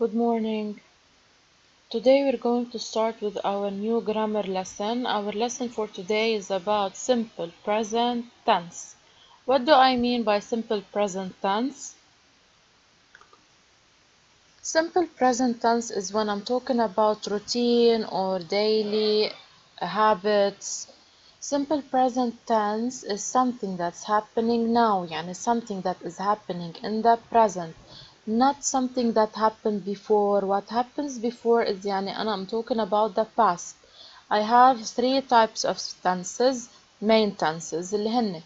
Good morning. Today we're going to start with our new grammar lesson. Our lesson for today is about simple present tense. What do I mean by simple present tense? Simple present tense is when I'm talking about routine or daily habits. Simple present tense is something that's happening now, يعني something that is happening in the present, not something that happened before. What happens before is يعني I'm talking about the past. I have three types of tenses, main tenses اللي هن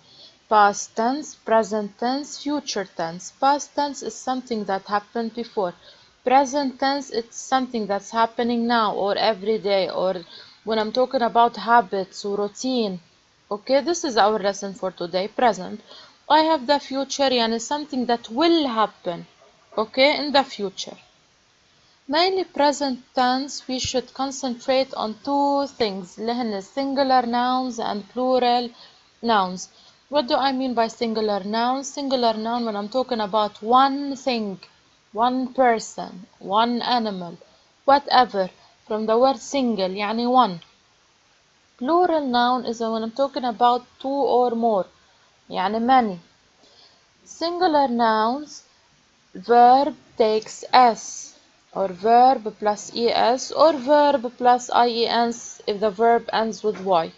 past tense, present tense, future tense. Past tense is something that happened before. Present tense, it's something that's happening now or every day, or when I'm talking about habits or routine. Okay, this is our lesson for today, present. I have the future, يعني something that will happen, okay, in the future. Mainly present tense, we should concentrate on two things, اللي هن singular nouns and plural nouns. What do I mean by singular nouns? Singular noun when I'm talking about one thing, one person, one animal, whatever, from the word single, يعني one. Plural noun is when I'm talking about two or more, يعني many. Singular nouns, verb takes s, or verb plus es, or verb plus iens if the verb ends with y.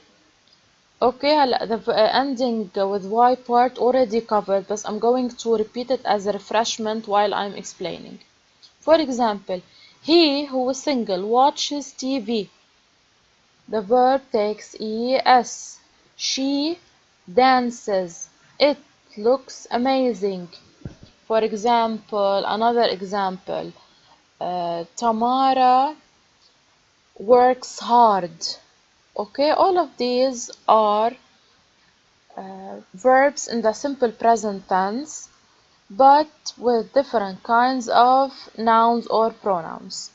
Okay, the ending with y part already covered, but I'm going to repeat it as a refreshment while I'm explaining. For example, he who is single watches TV. The verb takes es. She dances. It looks amazing. For example, another example, Tamara works hard. Okay, all of these are verbs in the simple present tense, but with different kinds of nouns or pronouns.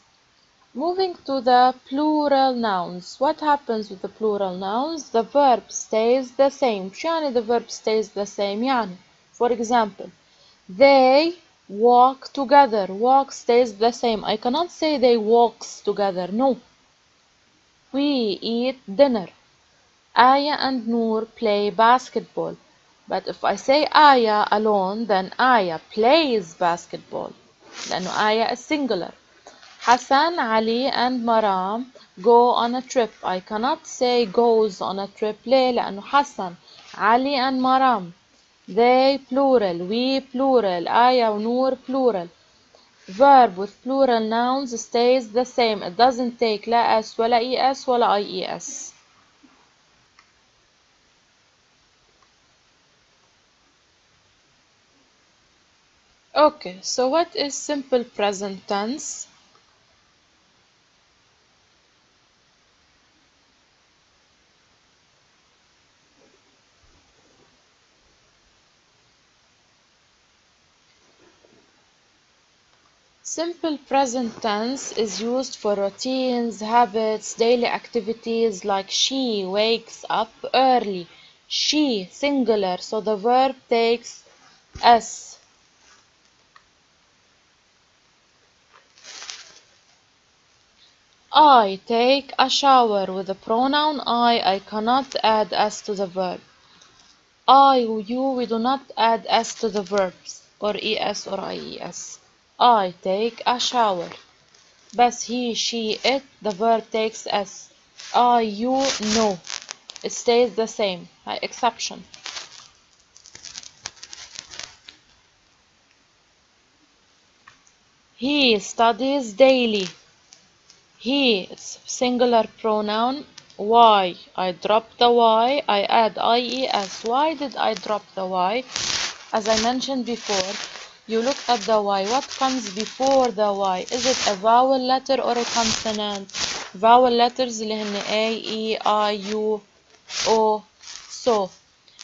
Moving to the plural nouns. What happens with the plural nouns? The verb stays the same. شو يعني the verb stays the same؟ يعني, for example, they walk together. Walk stays the same. I cannot say they walks together. No. We eat dinner. Aya and Noor play basketball. But if I say Aya alone, then Aya plays basketball. لأنه Aya is singular. Hassan, Ali and Maram go on a trip. I cannot say goes on a trip. ليه؟ لأنه Hassan, Ali and Maram. They plural, we plural, Aya and Noor plural. Verb with plural nouns stays the same. It doesn't take لا S ولا ES ولا IES. Okay, so what is simple present tense? Simple present tense is used for routines, habits, daily activities like she wakes up early. She, singular, so the verb takes S. I take a shower. With the pronoun I cannot add S to the verb. I or you, we do not add S to the verbs, or ES or IES. I take a shower. But he, she, it, the verb takes S. I, you, no. It stays the same. Exception. He studies daily. He, it's singular pronoun. Y, I drop the Y, I add IES. Why did I drop the Y? As I mentioned before, you look at the Y. What comes before the Y? Is it a vowel letter or a consonant? Vowel letters اللي هن A, E, I, U, O. So,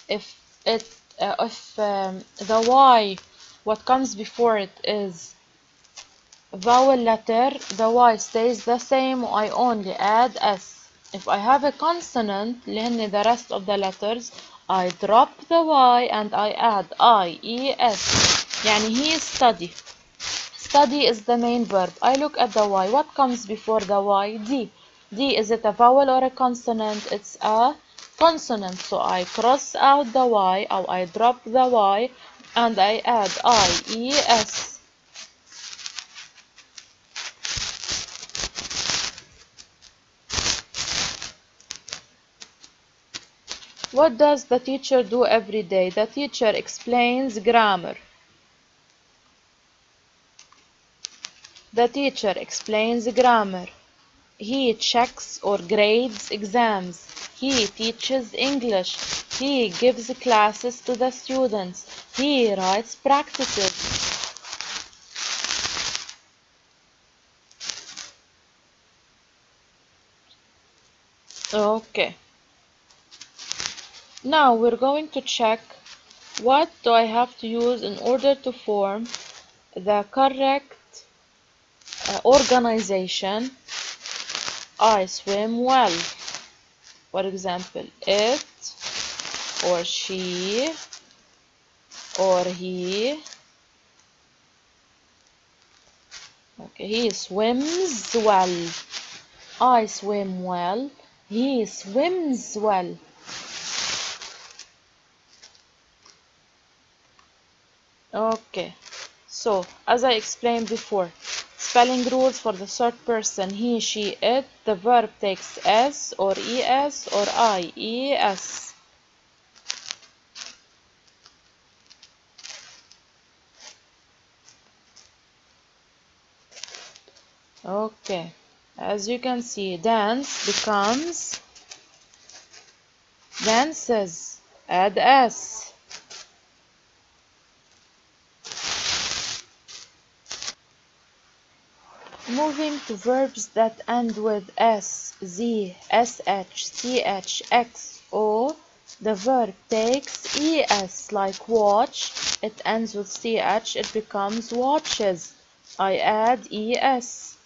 if the Y, what comes before it is vowel letter, the Y stays the same. I only add S. If I have a consonant, اللي هن the rest of the letters, I drop the Y and I add IES. يعني he Study is the main verb. I look at the Y. What comes before the Y? D. D, is it a vowel or a consonant? It's a consonant. So I cross out the Y, or I drop the Y, and I add I-E-S. What does the teacher do every day? The teacher explains grammar. The teacher explains grammar. He checks or grades exams. He teaches English. He gives classes to the students. He writes practices. Okay. Now we're going to check what do I have to use in order to form the correct organization. I swim well. For example, it or she or he. Okay, he swims well. I swim well. He swims well. Okay, so as I explained before, spelling rules for the third person, he, she, it, the verb takes S or ES or IES. Okay, as you can see, dance becomes dances. Add S. Moving to verbs that end with S, Z, SH, CH, X, O, the verb takes ES, like watch. It ends with CH, it becomes watches. I add ES.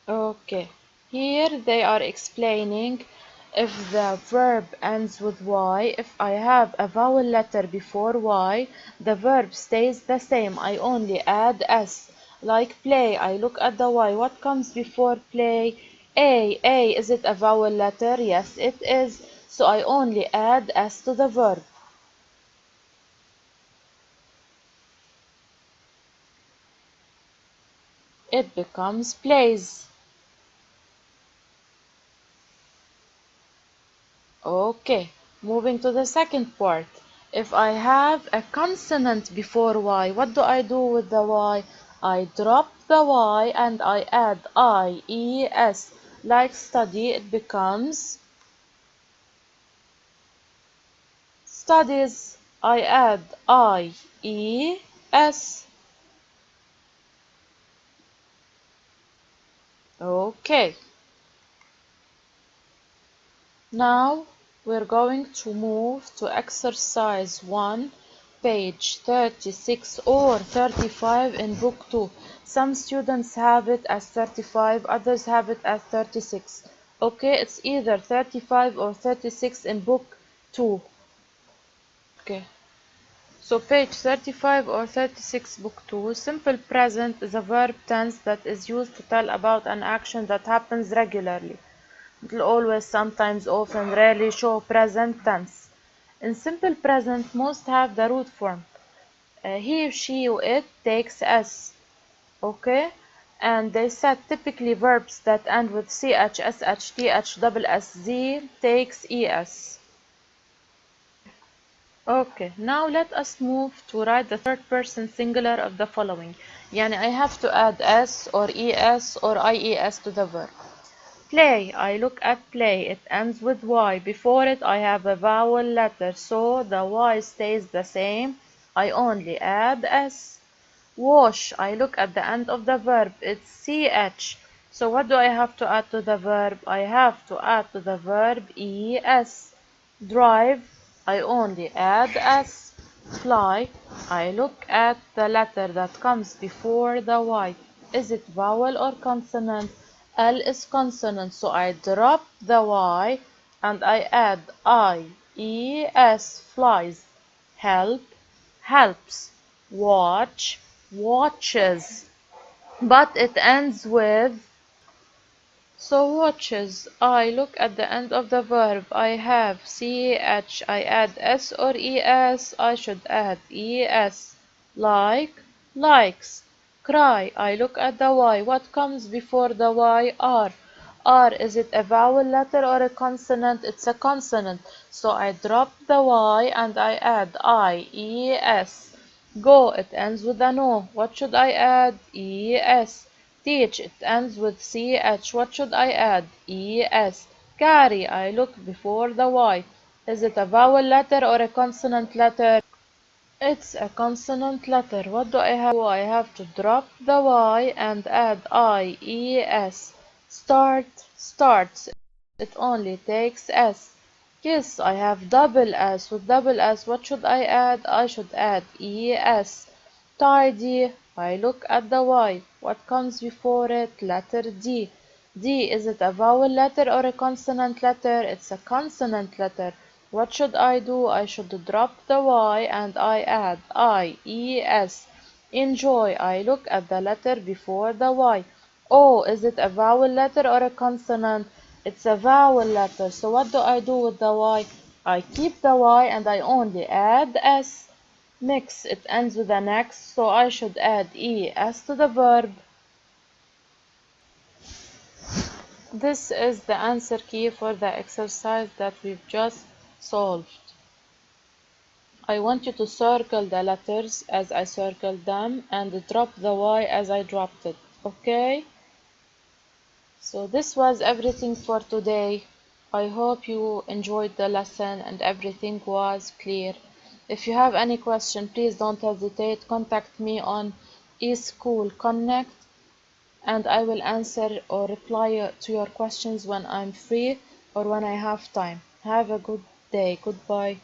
Okay, here they are explaining if the verb ends with Y, if I have a vowel letter before Y, the verb stays the same. I only add S. Like play, I look at the Y. What comes before play? A. A, is it a vowel letter? Yes, it is. So I only add S to the verb. It becomes plays. Okay, moving to the second part. If I have a consonant before Y, what do I do with the Y? I drop the Y and I add IES. Like study, it becomes studies. I add IES. Okay. Now we're going to move to exercise 1, page 36 or 35 in book 2. Some students have it as 35, others have it as 36. Okay, it's either 35 or 36 in book 2. Okay. So page 35 or 36, book 2, simple present is a verb tense that is used to tell about an action that happens regularly. It will always, sometimes, often, rarely show present tense. In simple present, most have the root form. He, she, or it takes S. Okay? And they said typically verbs that end with CH, SH, TH, double SZ takes ES. Okay, now let us move to write the third person singular of the following. Yani I have to add S or ES or IES to the verb. Play, I look at play, it ends with Y. Before it I have a vowel letter, so the Y stays the same. I only add S. Wash, I look at the end of the verb, it's CH. So what do I have to add to the verb? I have to add to the verb ES. Drive, I only add S. Fly, I look at the letter that comes before the Y. Is it vowel or consonant? L is consonant, so I drop the Y and I add I. E, S, flies. Help, helps. Watch, watches. But it ends with, so watches. I look at the end of the verb. I have ch. I add s or es. I should add es. Like, likes. Cry. I look at the y. What comes before the y? R. R, is it a vowel letter or a consonant? It's a consonant. So I drop the y and I add es. Go, it ends with an o. What should I add? Es. Teach, it ends with ch. What should I add? Es. Carry, I look before the y. Is it a vowel letter or a consonant letter? It's a consonant letter. What do I have? I have to drop the y and add es. Start, starts. It only takes s. Kiss, I have double s. With double s, what should I add? I should add es. Tidy, I look at the y. What comes before it? Letter D. D, is it a vowel letter or a consonant letter? It's a consonant letter. What should I do? I should drop the y and I add es. Enjoy, I look at the letter before the y. O, is it a vowel letter or a consonant? It's a vowel letter. So what do I do with the y? I keep the y and I only add s. Mix, it ends with an x, so I should add es to the verb. This is the answer key for the exercise that we've just solved. I want you to circle the letters as I circled them and drop the y as I dropped it, okay? So this was everything for today. I hope you enjoyed the lesson and everything was clear. If you have any question, please don't hesitate. Contact me on eSchool Connect and I will answer or reply to your questions when I'm free or when I have time. Have a good day. Goodbye.